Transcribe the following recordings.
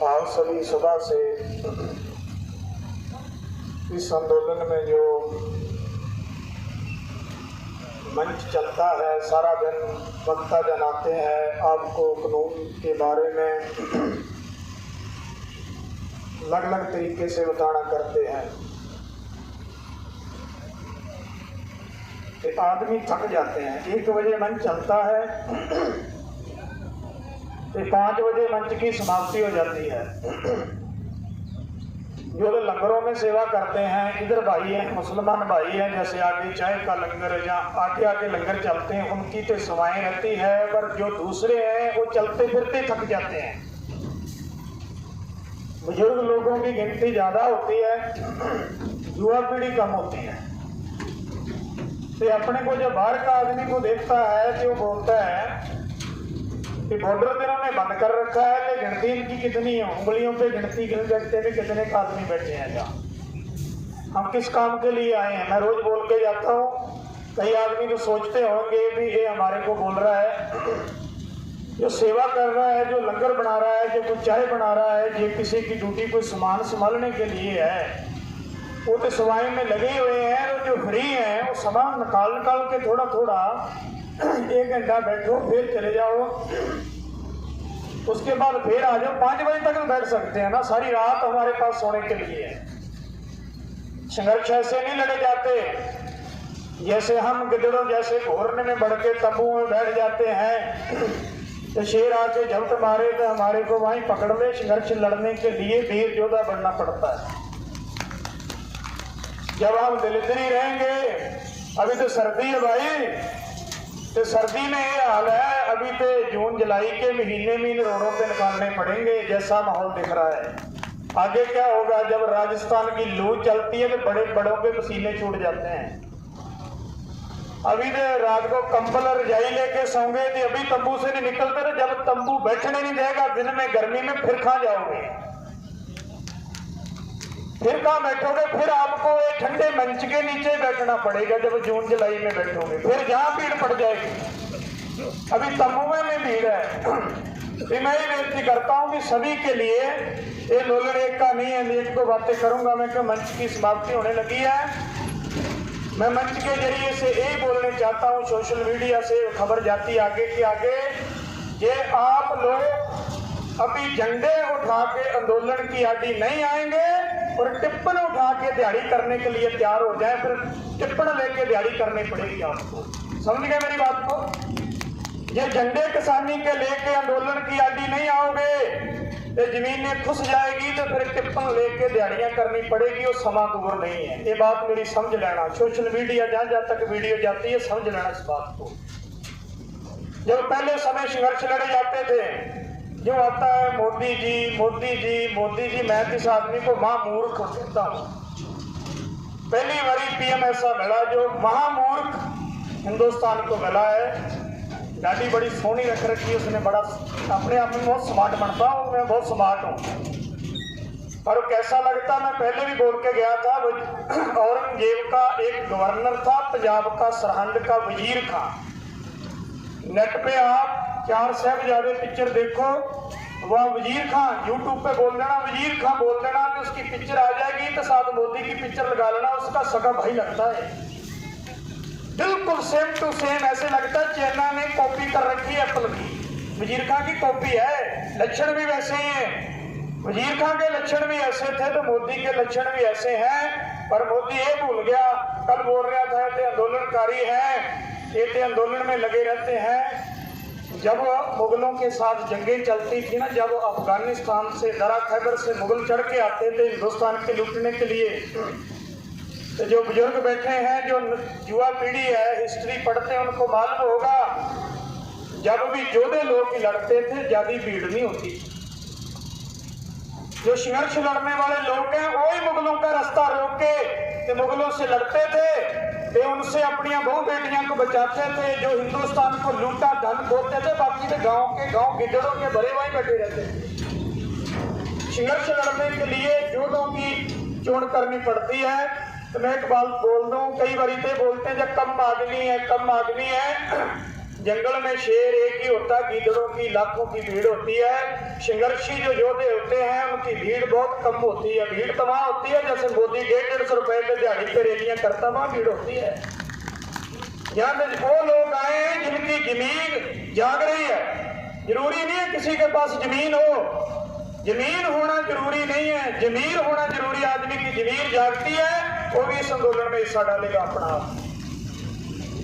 आप सभी सुबह से इस आंदोलन में जो मंच चलता है, सारा दिन वक्ता जन आते हैं, आपको कानून के बारे में अलग अलग तरीके से बताना करते हैं कि आदमी थक जाते हैं। 1 बजे मंच चलता है तो 5 बजे मंच की समाप्ति हो जाती है। जो लंगरों में सेवा करते हैं, इधर भाई हैं, मुसलमान भाई हैं, जैसे आगे चाय का लंगर या आगे आगे लंगर चलते हैं, उनकी तो सेवाएं रहती है, पर जो दूसरे हैं वो चलते फिरते थक जाते हैं। बुजुर्ग लोगों की गिनती ज्यादा होती है, युवा पीढ़ी कम होती है। तो अपने को जब बाहर का आदमी को देखता है तो वो बोलता है कि बॉर्डर पे इन्होंने बंद कर रखा है, तो गिनती इनकी कितनी है, उंगलियों पे गिनती गिन सकते हैं कितने आदमी बैठे हैं जहाँ। हम किस काम के लिए आए हैं? मैं रोज बोल के जाता हूँ, कई आदमी तो सोचते होंगे भी ये हमारे को बोल रहा है, जो सेवा कर रहा है, जो लंगर बना रहा है, जो कुछ चाय बना रहा है, ये किसी की ड्यूटी कोई सामान संभालने के लिए है, वो तो सेवाएं में लगे हुए हैं। और जो फ्री हैं वो सामान निकाल के थोड़ा थोड़ा 1 घंटा बैठो, फिर चले जाओ, उसके बाद फिर आ जाओ। 5 बजे तक बैठ सकते हैं ना, सारी रात हमारे पास सोने के लिए है। संघर्ष ऐसे नहीं लड़े जाते जैसे हम गिद्धड़ों जैसे घोरने में बढ़ के तंबू में बैठ जाते हैं तो शेर आके झपट मारे तो हमारे को वहीं पकड़ ले। संघर्ष लड़ने के लिए वीर योद्धा बनना पड़ता है। जब हम दलिद्री रहेंगे, अभी तो सर्दी है भाई, तो सर्दी में ये हाल है, अभी तो जून जुलाई के महीने में इन रोडों पे निकालने पड़ेंगे जैसा माहौल दिख रहा है। आगे क्या होगा? जब राजस्थान की लू चलती है तो बड़े बड़ों के पसीने छूट जाते हैं। अभी तो रात को कंबल और रजाई लेके सोंगे थे, अभी तंबू से नहीं निकलते थे। जब तंबू बैठने नहीं देगा दिन में गर्मी में, फिर कहाँ जाओगे? फिर कहाँ बैठोगे? फिर आपको एक ठंडे मंच के नीचे बैठना पड़ेगा जब जून जुलाई में बैठोगे, फिर जहाँ भीड़ पड़ जाएगी। अभी तंबू में भीड़ है। मैं ये विनती करता हूँ कि सभी के लिए ये आंदोलन एक का नहीं है। एक दो बातें करूंगा मैं कि मंच की समाप्ति होने लगी है। मैं मंच के जरिए से यही बोलने चाहता हूँ, सोशल मीडिया से खबर जाती आगे के आगे, ये आप लोग अभी झंडे उठा के आंदोलन की आड़ी नहीं आएंगे और टिप्पण उठा के दिहाड़ी करने के लिए तैयार हो जाए, फिर टिप्पण लेके दिहाड़ी करनी पड़ेगी आपको। समझ गए मेरी बात को? ये झंडे किसानी के लेके आंदोलन की आड़ी नहीं आओगे तो जमीन खुस जाएगी, तो फिर टिप्पण लेके दिहाड़ियां करनी पड़ेगी। और समा दूर नहीं है, ये बात मेरी समझ लेना। सोशल मीडिया जहां जहां तक वीडियो जाती है, समझ लेना इस बात को। जब पहले समय संघर्ष लड़े जाते थे, जो आता है मोदी जी मोदी जी मोदी जी, मैं किस आदमी को महामूर्ख कहता हूँ। पहली बारी पीएम ऐसा मिला जो महामूर्ख हिंदुस्तान को मिला है। गाड़ी बड़ी सोनी रख रखी है उसने, बड़ा अपने आप में बहुत स्मार्ट बनता हूँ, मैं बहुत स्मार्ट हूँ। और कैसा लगता, मैं पहले भी बोल के गया था, औरंगजेब का एक गवर्नर था, पंजाब का सरहंद का वजीर था। नेट पे आप 4 साहिबजादे पिक्चर देखो, वह वजीर खान यूट्यूब पे बोल देना, वजीर खान बोल देना तो उसकी पिक्चर आ जाएगी। तो साथ मोदी की पिक्चर लगा लेना, उसका सगा भाई लगता है, बिल्कुल सेम टू सेम। ऐसे लगता है चाइना ने कॉपी कर रखी है एप्पल की, वजीर खान की कॉपी है। लक्षण भी वैसे ही हैं, वजीर खान के लक्षण भी ऐसे थे तो मोदी के लक्षण भी ऐसे हैं। पर मोदी ये भूल गया, कल बोल रहा था ये आंदोलनकारी है, ये आंदोलन में लगे रहते हैं। जब मुगलों के साथ जंगें चलती थी ना, जब अफगानिस्तान से दरा खैबर से मुगल चढ़ के आते थे हिंदुस्तान के लूटने के लिए, तो जो बुजुर्ग बैठे हैं, जो युवा पीढ़ी है, हिस्ट्री पढ़ते हैं, उनको मालूम होगा जब भी योद्धे लोग लड़ते थे ज्यादा भीड़ नहीं होती। जो संघर्ष लड़ने वाले लोग हैं वही मुगलों का रास्ता रोक के मुगलों से लड़ते थे, वे उनसे अपनी बहू बेटियां को बचाते थे। जो हिंदुस्तान को लूटा धन खोते थे, बाकी तो गांव गिद्धड़ों के भरे वहीं बैठे रहते थे। संघर्ष लड़ने के लिए योद्धों की चोन करनी पड़ती है। तो मैं एक बात बोल दूं, कई बार इतने बोलते हैं जब कम आदमी है जंगल में शेर एक ही होता है, गीदड़ों की लाखों की भीड़ होती है। संघर्षी जो योद्धे होते हैं उनकी भीड़ बहुत कम होती है। भीड़ तो वहां होती है जैसे मोदी 150 रुपए पे दिहाड़ी पे रैलियां करता, वहां भीड़ होती है। यहाँ पे वो लोग आए हैं जिनकी जमीन जाग रही है। जरूरी नहीं है किसी के पास जमीन हो, जमीन होना जरूरी नहीं है, जमीर होना जरूरी। आदमी की जमीर जागती है वो भी इस आंदोलन में हिस्सा डालेगा अपना।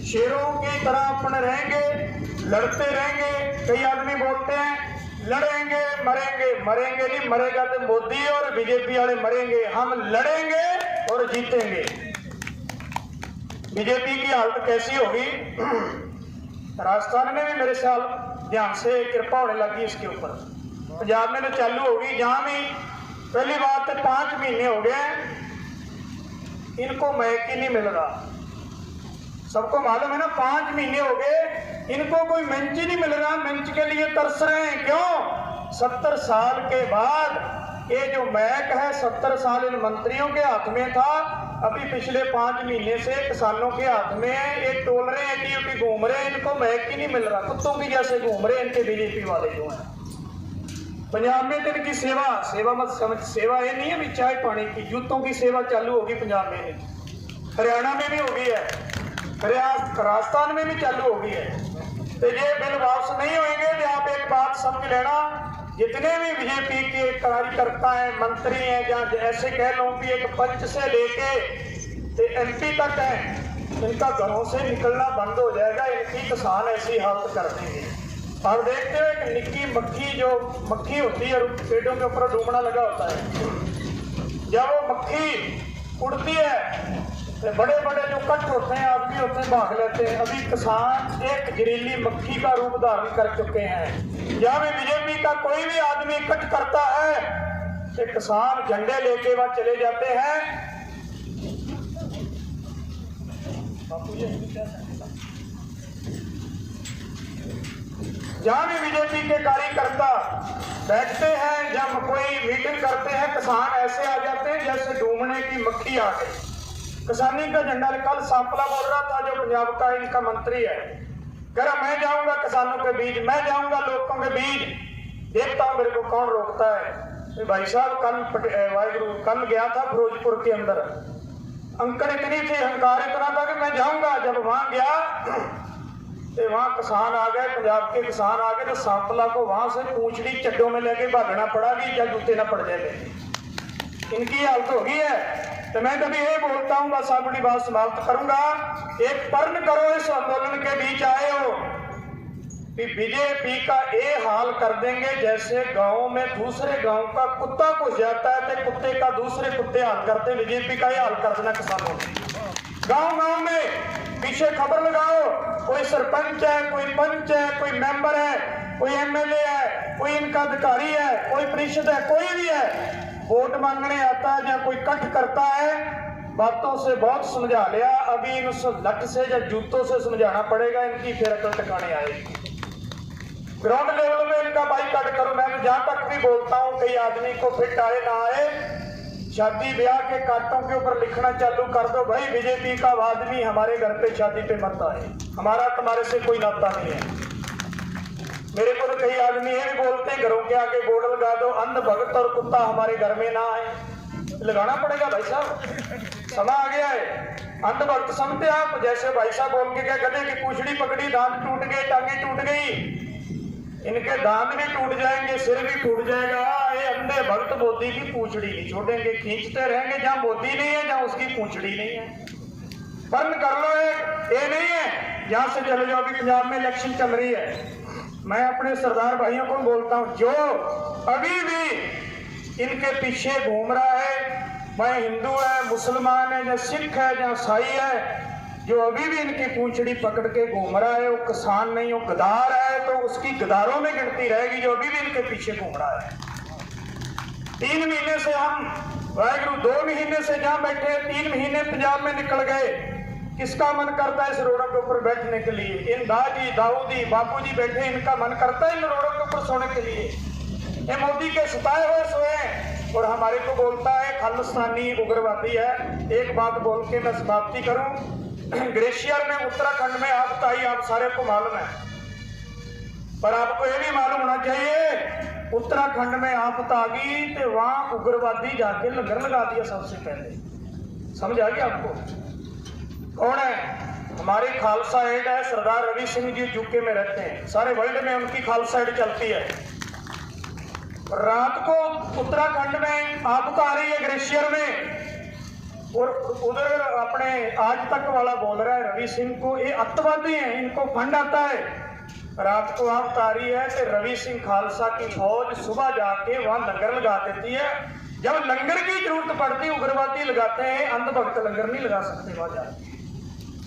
शेरों की तरह अपन रहेंगे, लड़ते रहेंगे। कई आदमी बोलते हैं लड़ेंगे मरेंगे, मरेंगे नहीं, मरेगा तो मोदी और बीजेपी वाले मरेंगे। हम लड़ेंगे और जीतेंगे। बीजेपी की हालत कैसी होगी? राजस्थान में भी मेरे ख्याल ध्यान से कृपा होने लगी इसके ऊपर। पंजाब में तो चालू होगी। जहां भी पहली बात तो 5 महीने हो गए इनको मैक ही नहीं मिल रहा। सबको मालूम है ना, 5 महीने हो गए इनको कोई मंच ही नहीं मिल रहा। मंच के लिए तरस रहे हैं। क्यों? 70 साल के बाद ये जो मैक है 70 साल इन मंत्रियों के हाथ में था, अभी पिछले 5 महीने से किसानों के हाथ में है। ये टोल रहे हैं, ड्यूटी घूम रहे हैं, इनको मैक ही नहीं मिल रहा। कुत्तों की जैसे घूम रहे हैं इनके बीजेपी वाले जो हैं। पंजाब में तो इनकी सेवा मत समझ, सेवा ये नहीं है भी चाय पानी की, जूतों की सेवा चालू होगी पंजाब में, हरियाणा में भी होगी है, राजस्थान में भी चालू होगी है। तो ये बिल वापस नहीं होंगे। तो आप एक बात समझ लेना, जितने भी बीजेपी के कार्यकर्ता हैं, मंत्री हैं, जहाँ ऐसे कह लो कि एक पंच से लेके MP तक है, इनका घरों से निकलना बंद हो जाएगा। इनकी किसान ऐसी हालत कर देंगे। और देखते हो एक निक्की मक्खी, जो मक्खी होती है पेड़ों के ऊपर डूबना लगा होता है, जब वो मक्खी उड़ती है तो बड़े बड़े जो कट होते हैं आदमी होते हैं भाग लेते हैं। अभी किसान एक जहरीली मक्खी का रूप धारण कर चुके हैं। जहाँ भी बीजेपी का कोई भी आदमी कट करता है तो किसान झंडे लेके वहां चले जाते हैं। जहाँ भी बीजेपी के कार्यकर्ता बैठते हैं, जब कोई मीटिंग करते हैं, किसान ऐसे आ जाते हैं जैसे डूबने की मक्खी आ गई। किसानी का झंडा कल सांपला बोल रहा था, जो पंजाब का इनका मंत्री है, कह रहा मैं जाऊंगा किसानों के बीच, मैं जाऊंगा लोगों के बीच, देखता हूं मेरे को कौन रोकता है। तो भाई साहब कल गया था फिरोजपुर के अंदर, अंकड़ इतनी थी, अहंकार इतना था कि मैं जाऊंगा। जब वहां गया तो वहां किसान आ गए, पंजाब के किसान आ गए, तो सांपला को वहां से पूंछड़ी चड्डों में लेके भागना पड़ा कि या जूते ना पड़ जाए। इनकी हालत हो गई है। तो मैं कभी ये बोलता हूँ, बस अपनी बात समाप्त करूंगा। एक पर्ण करो, इस आंदोलन के बीच आए हो कि बीजेपी का ये हाल कर देंगे जैसे गांव में दूसरे गांव का कुत्ता घुस जाता है तो कुत्ते का दूसरे कुत्ते हाल करते हैं। बीजेपी का ये हाल कर देना किसानों ने। गांव गांव में पीछे खबर लगाओ, कोई सरपंच है, कोई पंच है, कोई मेंबर है, कोई MLA है, कोई इनका अधिकारी है, कोई परिषद है, कोई भी है, वोट मांगने आता है या कोई कट करता है, बातों से बहुत समझा लिया, अभी इन लट से या जूतों से समझाना पड़ेगा। इनकी फिर अकल ठिकाने आएगी। ग्राउंड लेवल में इनका बाइकाट करो। मैं जहां तक भी बोलता हूं, कई आदमी को फिट आए ना आए, शादी ब्याह के काटों के ऊपर लिखना चालू कर दो, भाई बीजेपी का आदमी हमारे घर पे शादी पे मत आए, हमारा तुम्हारे से कोई नाता नहीं है। मेरे को तो कई आदमी ये भी बोलते हैं घरों के आगे बोर्ड लगा दो, अंध भगत और कुत्ता हमारे घर में ना आए। लगाना पड़ेगा भाई साहब, समय आ गया है। अंध भक्त समझते आप, जैसे भाई साहब बोल के क्या, गधे की पूंछड़ी पकड़ी, दांत टूट गए, टांगे टूट गई, इनके दांत भी टूट जाएंगे, सिर भी टूट जाएगा। ये अंधे भक्त मोदी की पूंछड़ी नहीं छोड़ेंगे, खींचते रहेंगे। जहां मोदी नहीं है, जहां उसकी पूंछड़ी नहीं है। बंद कर लो। एक ये नहीं है यहां से चले जाओ। अभी पंजाब में इलेक्शन चल रही है, मैं अपने सरदार भाइयों को बोलता हूं, जो अभी भी इनके पीछे घूम रहा है, मैं हिंदू है, मुसलमान है, या सिख है, या ईसाई है, जो अभी भी इनकी पूंछड़ी पकड़ के घूम रहा है, वो किसान नहीं, वो गदार है, तो उसकी गदारों में गिनती रहेगी जो अभी भी इनके पीछे घूम रहा है। 3 महीने से हम वाहिगुरु 2 महीने से जहां बैठे, 3 महीने पंजाब में निकल गए। किसका मन करता है इस रोडों के ऊपर बैठने के लिए? इन दादी दाऊदी बापूजी बैठे, इनका मन करता है इन रोडों के ऊपर सोने के लिए? ये मोदी के सताए हुए सोए और हमारे को बोलता है खालिस्तानी उग्रवादी है। एक बात बोल के मैं समाप्ति करूं, ग्लेशियर में उत्तराखंड में आपदा आई, आप सारे को मालूम है। पर आपको ये भी मालूम होना चाहिए उत्तराखंड में आपदा आ गई तो वहां उग्रवादी जाके लंगर लगा दिया सबसे पहले। समझ आ गया आपको? कौन है? हमारी खालसा एड है, सरदार रवि सिंह जी यूके में रहते हैं, सारे वर्ल्ड में उनकी खालसा एड चलती है। रात को उत्तराखंड में आपदा आ रही है ग्लेशियर में, और उधर अपने आज तक वाला बोल रहा है रवि सिंह को ये अत्यावादी हैं, इनको फंड आता है। रात को आपदा आ रही है तो रवि सिंह खालसा की फौज सुबह जाके वहां लंगर लगा देती है। जब लंगर की जरूरत पड़ती उग्रवादी लगाते हैं, अंधभक्त लंगर नहीं लगा सकते। वहां जाके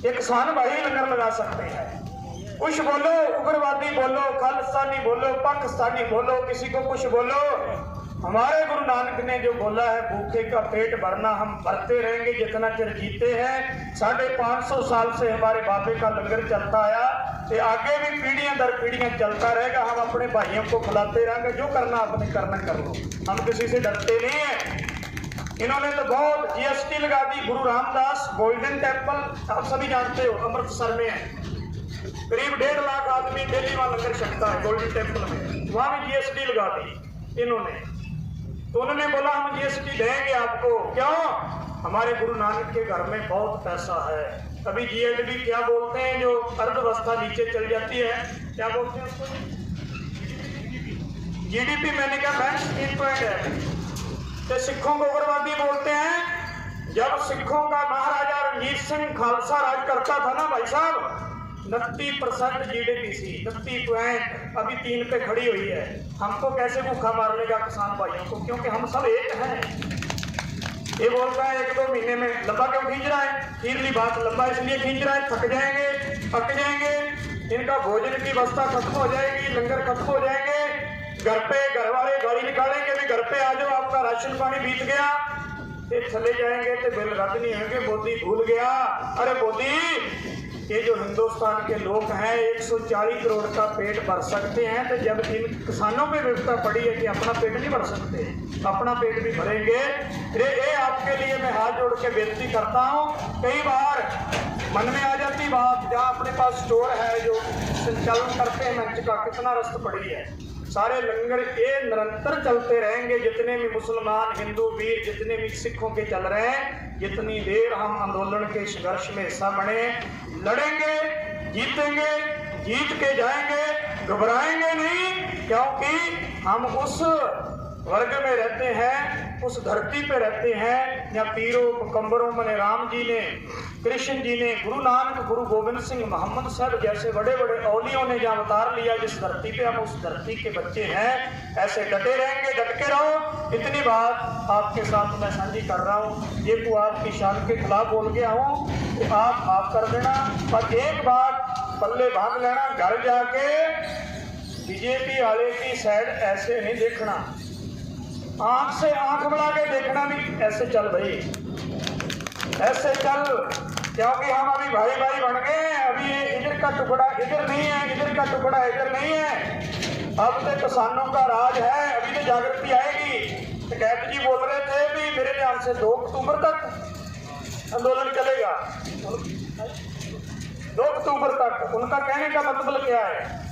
एक किसान भाई लंगर लगा सकते हैं। कुछ बोलो उग्रवादी बोलो, खालिस्तानी बोलो, पाकिस्तानी बोलो, किसी को कुछ बोलो, हमारे गुरु नानक ने जो बोला है भूखे का पेट भरना, हम भरते रहेंगे जितना चिर जीते हैं। 550 साल से हमारे बाबे का लंगर चलता आया, ये आगे भी पीढ़ियां दर पीढ़ियां चलता रहेगा। हम अपने भाइयों को खिलाते रहेंगे, जो करना आपने करना कर लो, हम किसी से डरते नहीं है। इन्होंने तो बहुत जीएसटी लगा दी। गुरु रामदास गोल्डन टेम्पल आप सभी जानते हो अमृतसर में है, करीब 1.5 लाख आदमी डेली वहां लंगर छकता है गोल्डन टेम्पल में, वहां भी जीएसटी लगा दी इन्होंने। तो उन्होंने बोला हम जीएसटी देंगे आपको, क्यों? हमारे गुरु नानक के घर में बहुत पैसा है। अभी जीएडपी क्या बोलते हैं, जो अर्थव्यवस्था नीचे चल जाती है, क्या बोलते हैं उसको? जीडीपी। मैंने कहा बैंक स्टेटमेंट है। तो सिखों को उग्रवादी बोलते हैं। जब सिखों का महाराजा रणजीत सिंह खालसा राज करता था ना भाई साहब, 29% जीडीपी थी, 29 अभी 3 पे खड़ी हुई है। हमको कैसे भूखा मार लेगा किसान भाइयों को, क्योंकि हम सब एक हैं। ये बोलता है 1-2 महीने में, लंबा क्यों खींच रहा है? खीरली बात लंबा इसलिए खींच रहा है, थक जाएंगे, पक जाएंगे, इनका भोजन की व्यवस्था खत्म हो जाएगी, लंगर खत्म हो जाएंगे, घर पे घर वाले गाड़ी निकालेंगे भी घर पे आ जाओ, आपका राशन पानी बीत गया, ये चले जाएंगे तो बिल रद्द नहीं होंगे। मोदी भूल गया। अरे मोदी, ये जो हिंदुस्तान के लोग हैं 140 करोड़ का पेट भर सकते हैं, तो जब इन किसानों पे विपदा पड़ी है कि अपना पेट नहीं भर सकते, अपना पेट भी भरेंगे। ये आपके लिए मैं हाथ जोड़ के बेनती करता हूँ। कई बार मन में आ जाती बात, जहाँ अपने पास स्टोर है जो संचालन करते हैं मंच का, कितना रस्त पड़ी है, सारे लंगर ये निरंतर चलते रहेंगे। जितने भी मुसलमान हिंदू वीर जितने भी सिखों के चल रहे हैं, जितनी देर हम आंदोलन के संघर्ष में हिस्सा बने, लड़ेंगे, जीतेंगे, जीत के जाएंगे, घबराएंगे नहीं, क्योंकि हम उस वर्ग में रहते हैं, उस धरती पे रहते हैं या पीरों पैगंबरों में राम जी ने, कृष्ण जी ने, गुरु नानक, गुरु गोविंद सिंह, मोहम्मद साहब जैसे बड़े बड़े औलियों ने जहाँ अवतार लिया जिस धरती पे, हम उस धरती के बच्चे हैं। ऐसे डटे रहेंगे, डट के रहो। इतनी बात आपके साथ मैं साझी कर रहा हूँ। ये को आपकी शान के खिलाफ बोल गया हूँ तो आप माफ कर देना, पर एक बात पल्ले भाग लेना, घर जाके बीजेपी वाले की साइड ऐसे नहीं देखना, आंख से आंख मिला के देखना भी, ऐसे चल भाई, ऐसे चल, क्योंकि हम अभी भाई भाई बन गए हैं। अभी इधर का टुकड़ा इधर नहीं है, इधर का टुकड़ा इधर नहीं है। अब तो किसानों का राज है, अभी तो जागृति आएगी। कैद जी बोल रहे थे भी मेरे ध्यान से 2 अक्टूबर तक आंदोलन चलेगा, 2 अक्टूबर तक। उनका कहने का मतलब क्या है?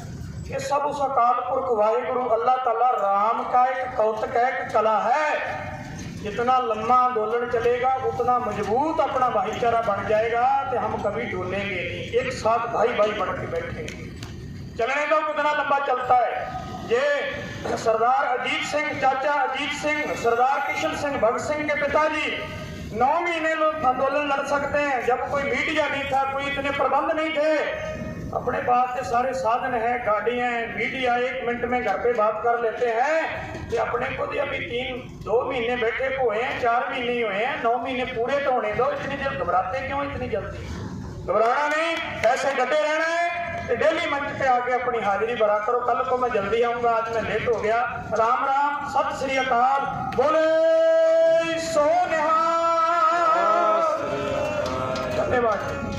ये सब उस अकाल पुरख वाहिगुरु अल्लाह ताला राम का एक कौतक है, एक कला है। जितना लंबा आंदोलन चलेगा उतना मजबूत अपना भाईचारा बन जाएगा, तो हम कभी डोलेंगे नहीं, एक साथ भाई भाई बन के बैठेंगे। चलने दो कितना लंबा चलता है। ये सरदार अजीत सिंह, चाचा अजीत सिंह, सरदार किशन सिंह भगत सिंह के पिताजी 9 महीने लोग आंदोलन लड़ सकते हैं, जब कोई मीडिया नहीं था, कोई इतने प्रबंध नहीं थे। अपने पास के सारे साधन है, गाड़ियां हैं, मीडिया 1 मिनट में घर पे बात कर लेते हैं। कि अपने को भी अभी 2 महीने बैठे हुए हैं, 4 महीने हुए हैं, 9 महीने पूरे तो होने दो। इतनी देर घबराते क्यों? इतनी जल्दी घबराना नहीं, ऐसे डटे रहना है। डेली मंच पे आके अपनी हाजिरी भरा करो। कल को मैं जल्दी आऊंगा, आज मैं लेट हो गया। राम राम, सत श्री अकाल, बोले सो निहाल। धन्यवाद।